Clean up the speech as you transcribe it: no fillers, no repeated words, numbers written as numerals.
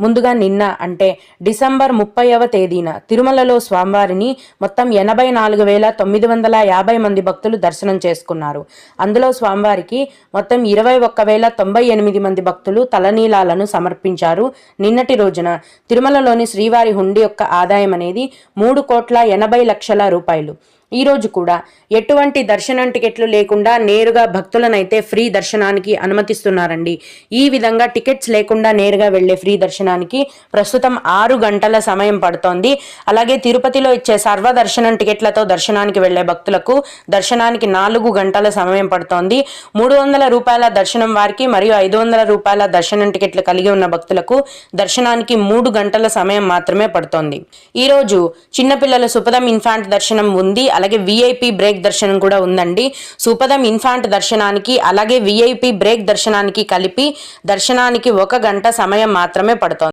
ముందుగా నిన్న అంటే డిసెంబర్ 30వ తేదీన తిరుమలలో స్వామివారిని మొత్తం 84,950 మంది భక్తులు దర్శనం చేసుకున్నారు. అందులో స్వామివారికి మొత్తం 21,098 మంది భక్తులు తలనీలాలను సమర్పించారు. నిన్నటి రోజున తిరుమలలోని శ్రీవారి హుండీ యొక్క ఆదాయం అనేది 3,80,00,000 రూపాయలు. ఈ రోజు కూడా ఎటువంటి దర్శనం టికెట్లు లేకుండా నేరుగా భక్తులనైతే ఫ్రీ దర్శనానికి అనుమతిస్తున్నారండి. ఈ విధంగా టికెట్స్ లేకుండా నేరుగా వెళ్లే ఫ్రీ దర్శనానికి ప్రస్తుతం 6 గంటల సమయం పడుతోంది. అలాగే తిరుపతిలో ఇచ్చే సర్వ దర్శనం టికెట్లతో దర్శనానికి వెళ్లే భక్తులకు దర్శనానికి 4 గంటల సమయం పడుతోంది. 300 రూపాయల దర్శనం వారికి మరియు 500 రూపాయల దర్శనం టికెట్లు కలిగి ఉన్న భక్తులకు దర్శనానికి 3 గంటల సమయం మాత్రమే పడుతోంది. ఈ రోజు చిన్నపిల్లల సుపదం ఇన్ఫాంట్ దర్శనం ఉంది. అలాగే విఐపి బ్రేక్ దర్శనం కూడా ఉందండి. సుపదం ఇన్ఫాంట్ దర్శనానికి అలాగే విఐపి బ్రేక్ దర్శనానికి కలిపి దర్శనానికి 1 గంట సమయం మాత్రమే పడుతోంది.